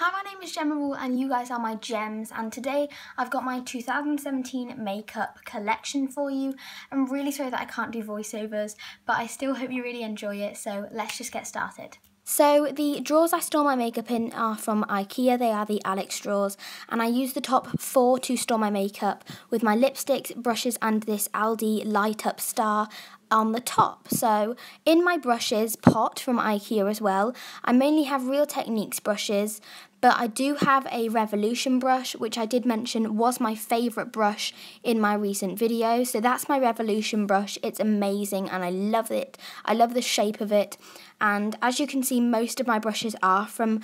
Hi, my name is Gemma Rule and you guys are my gems, and today I've got my 2017 makeup collection for you. I'm really sorry that I can't do voiceovers, but I still hope you really enjoy it, so let's just get started. So the drawers I store my makeup in are from IKEA. They are the Alex drawers, and I use the top 4 to store my makeup with my lipsticks, brushes and this Aldi Light Up Star on the top. So in my brushes pot from IKEA as well, I mainly have Real Techniques brushes, but I do have a Revolution brush, which I did mention was my favourite brush in my recent video. So that's my Revolution brush. It's amazing and I love it. I love the shape of it. And as you can see, most of my brushes are from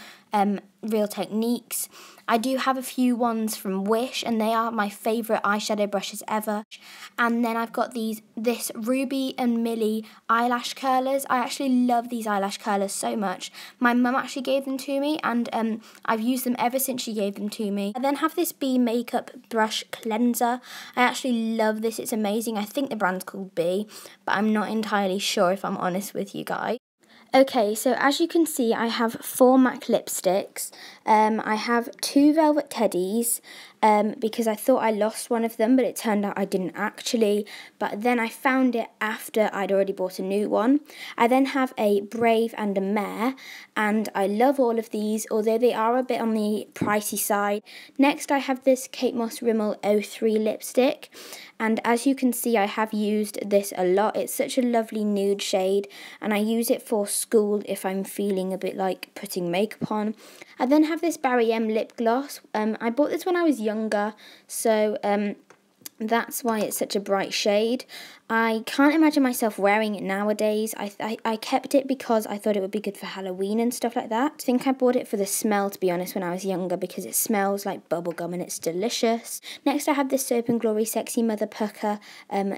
Real Techniques. I do have a few ones from Wish, and they are my favourite eyeshadow brushes ever. And then I've got this Ruby and Millie eyelash curlers. I actually love these eyelash curlers so much. My mum actually gave them to me, and I've used them ever since she gave them to me. I then have this B Makeup Brush Cleanser. I actually love this. It's amazing. I think the brand's called B, but I'm not entirely sure if I'm honest with you guys. Okay, so as you can see, I have 4 MAC lipsticks. I have 2 Velvet Teddies because I thought I lost one of them, but it turned out I didn't actually. But then I found it after I'd already bought a new one. I then have a Brave and a Mare, and I love all of these, although they are a bit on the pricey side. Next, I have this Kate Moss Rimmel 03 lipstick. And as you can see, I have used this a lot. It's such a lovely nude shade, and I use it for school if I'm feeling a bit like putting makeup on. I then have this Barry M lip gloss. I bought this when I was younger, so that's why it's such a bright shade. I can't imagine myself wearing it nowadays. I kept it because I thought it would be good for Halloween and stuff like that. I think I bought it for the smell, to be honest, when I was younger, because it smells like bubblegum and it's delicious. Next I have this Soap and Glory Sexy Mother Pucker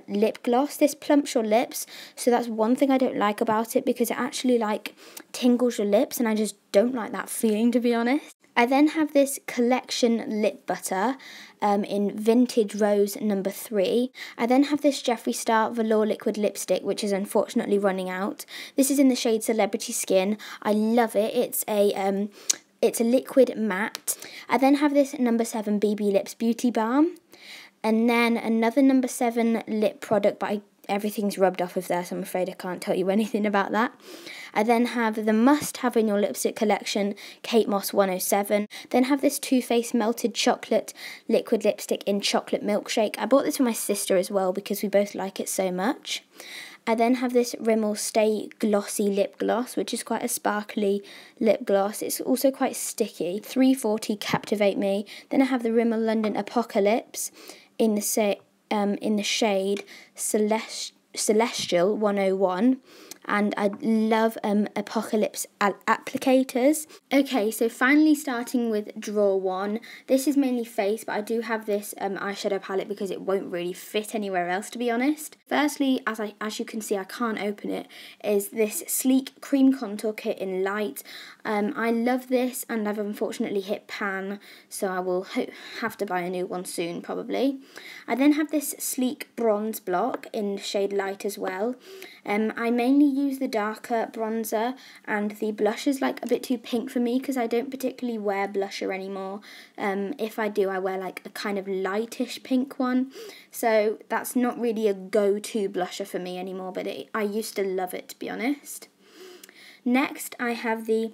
lip gloss. This plumps your lips, so that's one thing I don't like about it, because it actually like tingles your lips, and I just don't like that feeling, to be honest. I then have this Collection Lip Butter in Vintage Rose number 3. I then have this Jeffree Star Velour Liquid Lipstick, which is unfortunately running out. This is in the shade Celebrity Skin. I love it. It's a liquid matte. I then have this number 7 BB Lips Beauty Balm. And then another number 7 lip product, but everything's rubbed off of there, so I'm afraid I can't tell you anything about that. I then have the must-have in your lipstick collection, Kate Moss 107. Then have this Too Faced Melted Chocolate Liquid Lipstick in Chocolate Milkshake. I bought this for my sister as well because we both like it so much. I then have this Rimmel Stay Glossy Lip Gloss, which is quite a sparkly lip gloss. It's also quite sticky. 340 Captivate Me. Then I have the Rimmel London Apocalypse in the shade Celestial 101, and I love Apocalypse applicators. Okay, so finally starting with drawer 1. This is mainly face, but I do have this eyeshadow palette because it won't really fit anywhere else, to be honest. Firstly, as you can see, I can't open it, is this Sleek Cream Contour Kit in Light. I love this, and I've unfortunately hit pan, so I will have to buy a new one soon, probably. I then have this Sleek Bronze Block in shade Light as well. I mainly use the darker bronzer, and the blush is like a bit too pink for me because I don't particularly wear blusher anymore. If I do, I wear like a kind of lightish pink one, so that's not really a go-to blusher for me anymore, but I used to love it, to be honest. Next, I have the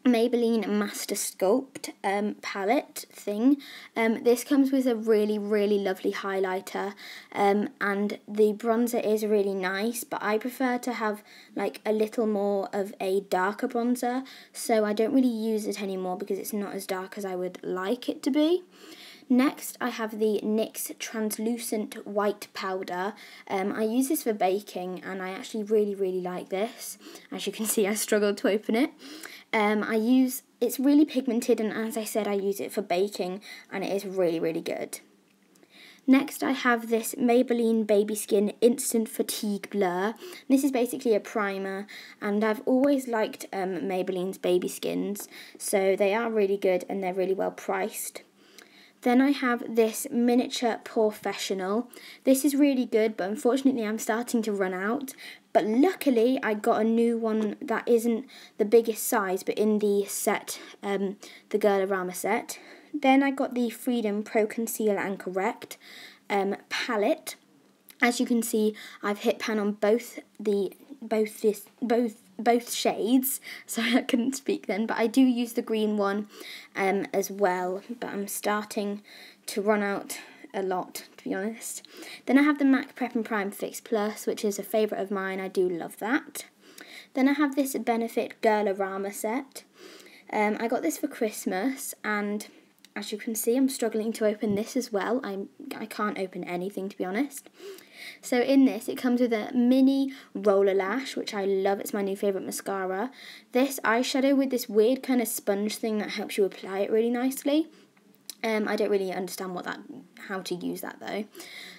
Maybelline Master Sculpt palette thing. This comes with a really, really lovely highlighter, and the bronzer is really nice, but I prefer to have like a little more of a darker bronzer, so I don't really use it anymore because it's not as dark as I would like it to be. Next, I have the NYX Translucent White Powder. I use this for baking, and I actually really, really like this. As you can see, I struggled to open it. It's really pigmented, and as I said, I use it for baking, and it is really, really good. Next, I have this Maybelline Baby Skin Instant Fatigue Blur. This is basically a primer, and I've always liked Maybelline's baby skins, so they are really good, and they're really well priced. Then I have this miniature POREfessional. This is really good, but unfortunately I'm starting to run out. But luckily I got a new one that isn't the biggest size, but in the set, the Girlorama set. Then I got the Freedom Pro Conceal and Correct palette. As you can see, I've hit pan on both shades. Sorry, I couldn't speak then, but I do use the green one as well, but I'm starting to run out a lot, to be honest. Then I have the MAC Prep and Prime Fix Plus, which is a favourite of mine. I do love that. Then I have this Benefit Girlorama set. I got this for Christmas, and as you can see, I'm struggling to open this as well. I can't open anything, to be honest. So in this, it comes with a mini roller lash, which I love. It's my new favourite mascara. This eyeshadow with this weird kind of sponge thing that helps you apply it really nicely. I don't really understand how to use that though.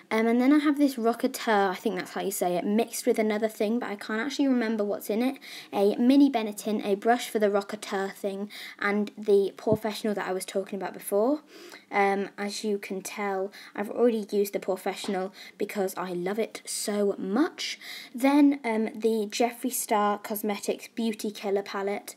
And then I have this Rockateur, I think that's how you say it, mixed with another thing, but I can't actually remember what's in it. A mini Benetint, a brush for the Rockateur thing, and the POREfessional that I was talking about before. As you can tell, I've already used the POREfessional because I love it so much. Then the Jeffree Star Cosmetics Beauty Killer palette.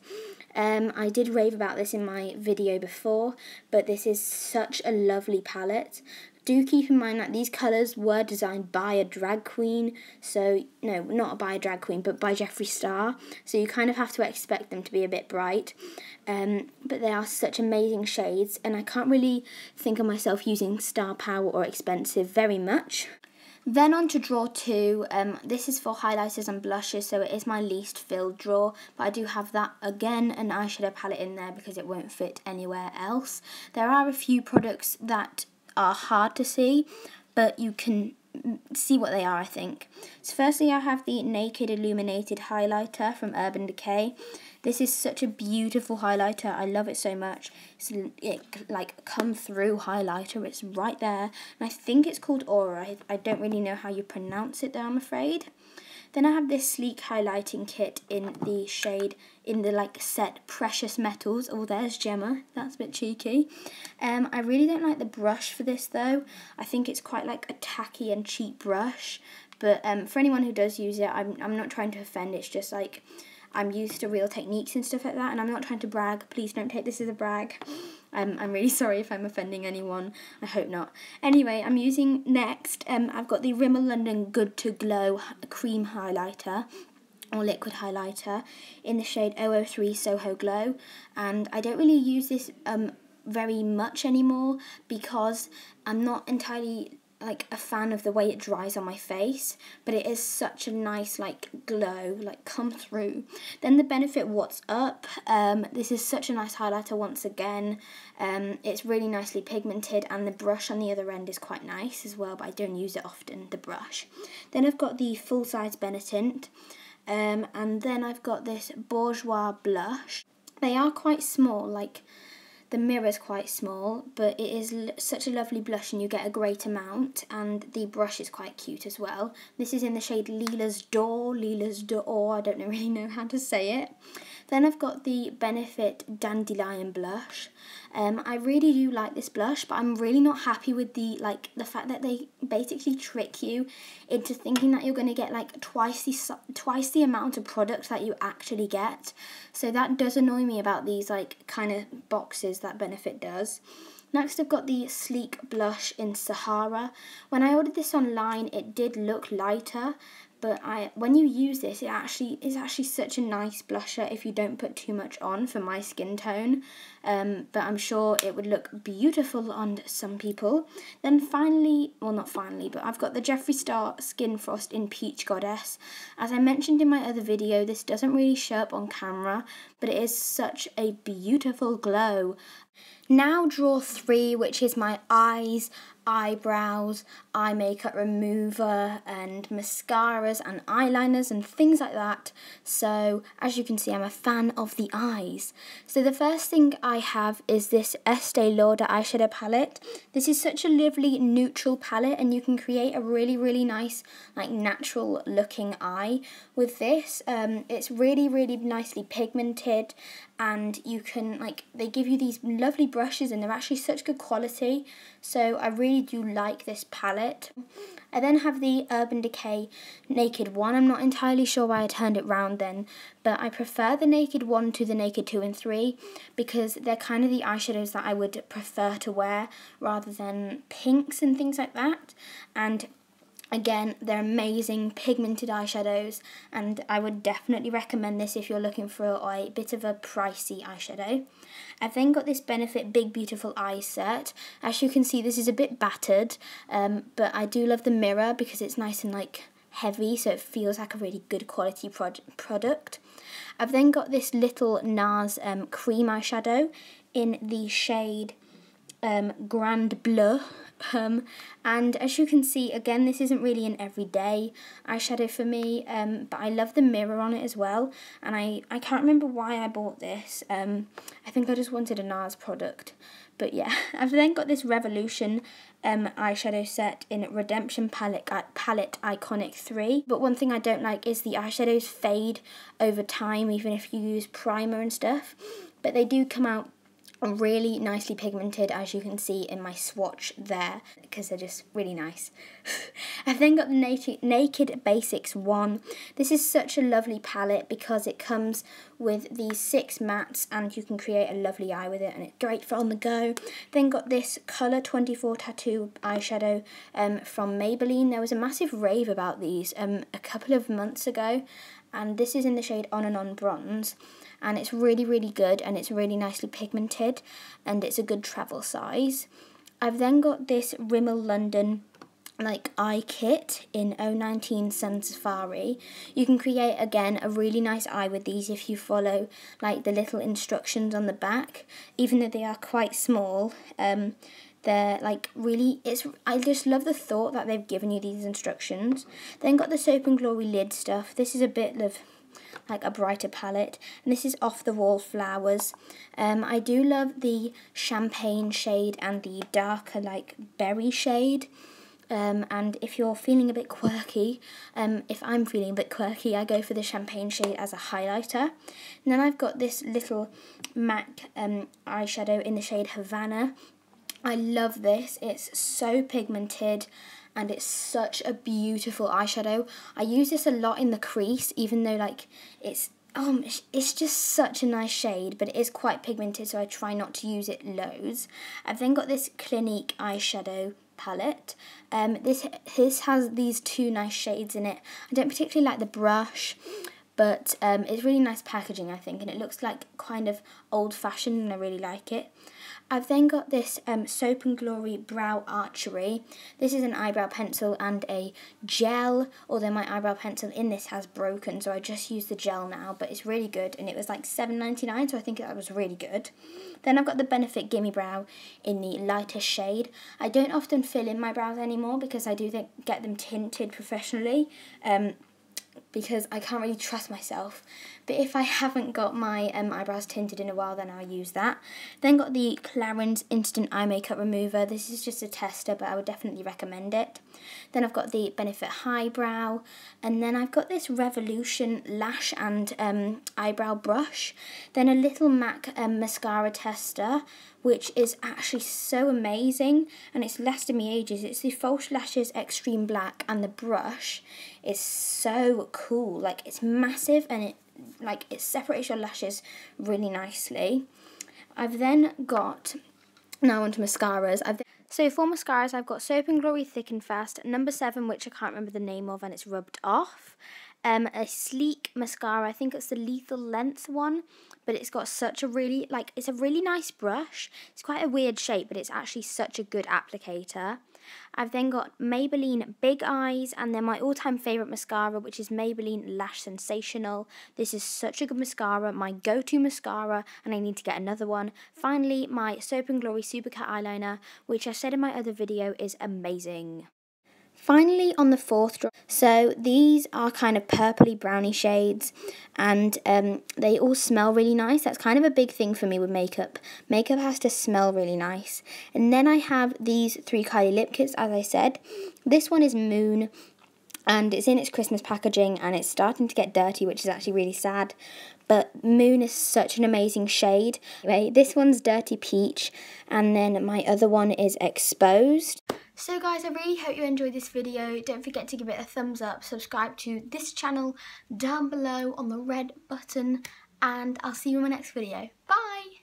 I did rave about this in my video before, but this is such a lovely palette. Do keep in mind that these colours were designed by a drag queen, so, no, not by a drag queen, but by Jeffree Star, so you kind of have to expect them to be a bit bright, but they are such amazing shades, and I can't really think of myself using Star Power or Expensive very much. Then on to drawer 2, this is for highlighters and blushes, so it is my least filled drawer, but I do have that, again, an eyeshadow palette in there because it won't fit anywhere else. There are a few products that are hard to see, but you can see what they are, I think. So firstly, I have the Naked Illuminated Highlighter from Urban Decay. This is such a beautiful highlighter. I love it so much. It's like come through highlighter. It's right there. And I think it's called Aura. I don't really know how you pronounce it though, I'm afraid. Then I have this sleek highlighting kit in the shade, in the set Precious Metals. Oh, there's Gemma. That's a bit cheeky. I really don't like the brush for this though. I think it's quite like a tacky and cheap brush. But for anyone who does use it, I'm not trying to offend. It's just like, I'm used to real techniques and stuff like that, and I'm not trying to brag. Please don't take this as a brag. I'm really sorry if I'm offending anyone. I hope not. Anyway, I'm using next, I've got the Rimmel London Good to Glow cream highlighter, or liquid highlighter, in the shade 003 Soho Glow, and I don't really use this very much anymore because I'm not entirely a fan of the way it dries on my face, but it is such a nice glow, come through. Then the Benefit What's Up, this is such a nice highlighter once again. It's really nicely pigmented, and the brush on the other end is quite nice as well, but I don't use it often, the brush. Then I've got the full size Benetint, and then I've got this Bourjois blush. They are quite small, the mirror's quite small, but it is such a lovely blush and you get a great amount, and the brush is quite cute as well. This is in the shade Lila's Door, I don't really know how to say it. Then I've got the Benefit Dandelion blush. I really do like this blush, but I'm really not happy with the fact that they basically trick you into thinking that you're going to get twice the amount of product that you actually get. So that does annoy me about these kind of boxes that Benefit does. Next I've got the Sleek blush in Sahara. When I ordered this online, it did look lighter, but when you use this, it is actually such a nice blusher if you don't put too much on for my skin tone. But I'm sure it would look beautiful on some people. Then finally, well not finally, but I've got the Jeffree Star Skin Frost in Peach Goddess. As I mentioned in my other video, this doesn't really show up on camera, but it is such a beautiful glow. Now drawer 3, which is my eyes, eyebrows, eye makeup remover and mascaras and eyeliners and things like that. So as you can see, I'm a fan of the eyes. So the first thing I have is this Estee Lauder eyeshadow palette. This is such a lovely neutral palette, and you can create a really nice natural looking eye with this. It's really nicely pigmented, and you can, like, they give you these lovely brushes and they're actually such good quality, so I really do like this palette. I then have the Urban Decay Naked 1. I'm not entirely sure why I turned it round then, but I prefer the Naked 1 to the Naked 2 and 3 because they're kind of the eyeshadows that I would prefer to wear rather than pinks and things like that. And again, they're amazing pigmented eyeshadows, and I would definitely recommend this if you're looking for a bit of a pricey eyeshadow. I've then got this Benefit Big Beautiful Eyes set. As you can see, this is a bit battered, but I do love the mirror because it's nice and like heavy, so it feels like a really good quality product. I've then got this little NARS cream eyeshadow in the shade Grand Bleu. And as you can see, again, this isn't really an everyday eyeshadow for me, but I love the mirror on it as well, and I can't remember why I bought this. I think I just wanted a NARS product, but yeah. I've then got this Revolution eyeshadow set in Redemption Palette Iconic 3, but one thing I don't like is the eyeshadows fade over time, even if you use primer and stuff, but they do come out really nicely pigmented, as you can see in my swatch there, because they're just really nice. I've then got the Naked Basics 1. This is such a lovely palette because it comes with these 6 mattes and you can create a lovely eye with it, and it's great for on the go. Then got this Colour 24 Tattoo eyeshadow from Maybelline. There was a massive rave about these a couple of months ago, and this is in the shade On and On Bronze. And it's really, really good, and it's really nicely pigmented, and it's a good travel size. I've then got this Rimmel London like eye kit in 019 Sun Safari. You can create, again, a really nice eye with these if you follow like the little instructions on the back. Even though they are quite small, they're like really, I just love the thought that they've given you these instructions. Then got the Soap and Glory lid stuff. This is a bit of like a brighter palette, and this is Off the Wall Flowers. I do love the champagne shade and the darker like berry shade, and if you're feeling a bit quirky, if I'm feeling a bit quirky, I go for the champagne shade as a highlighter. And then I've got this little MAC eyeshadow in the shade Havana. I love this, it's so pigmented and it's such a beautiful eyeshadow. I use this a lot in the crease, even though like it's just such a nice shade, but it is quite pigmented, so I try not to use it loads. I've then got this Clinique eyeshadow palette. This has these 2 nice shades in it. I don't particularly like the brush, but it's really nice packaging, I think, and it looks like kind of old-fashioned, and I really like it. I've then got this Soap and Glory Brow Archery. This is an eyebrow pencil and a gel, although my eyebrow pencil in this has broken, so I just use the gel now, but it's really good, and it was like $7.99, so I think that was really good. Then I've got the Benefit Gimme Brow in the lighter shade. I don't often fill in my brows anymore because I do get them tinted professionally, because I can't really trust myself. But if I haven't got my eyebrows tinted in a while, then I'll use that. Then got the Clarins Instant Eye Makeup Remover. This is just a tester, but I would definitely recommend it. Then I've got the Benefit Highbrow, and then I've got this Revolution Lash and Eyebrow Brush. Then a little MAC Mascara Tester, which is actually so amazing, and it's lasted me ages. It's the False Lashes Extreme Black, and the brush is so cool. Like, it's massive, and it separates your lashes really nicely. I've then got, now onto mascaras. So for mascaras, I've got Soap and Glory Thick and Fast, number 7, which I can't remember the name of, and it's rubbed off. A sleek mascara, I think it's the Lethal Length one, but it's got such a really, it's a really nice brush. It's quite a weird shape, but it's actually such a good applicator. I've then got Maybelline Big Eyes, and then my all-time favourite mascara, which is Maybelline Lash Sensational. This is such a good mascara, my go-to mascara, and I need to get another one. Finally, my Soap and Glory Supercat eyeliner, which I said in my other video is amazing. Finally, on the 4th drop, so these are kind of purpley brownie shades, and they all smell really nice. That's kind of a big thing for me with makeup. Makeup has to smell really nice. And then I have these 3 Kylie lip kits, as I said. This one is Moon, and it's in its Christmas packaging, and it's starting to get dirty, which is actually really sad. but Moon is such an amazing shade. Anyway, this one's Dirty Peach, and then my other one is Exposed. So guys, I really hope you enjoyed this video. Don't forget to give it a thumbs up, subscribe to this channel down below on the red button, and I'll see you in my next video. Bye!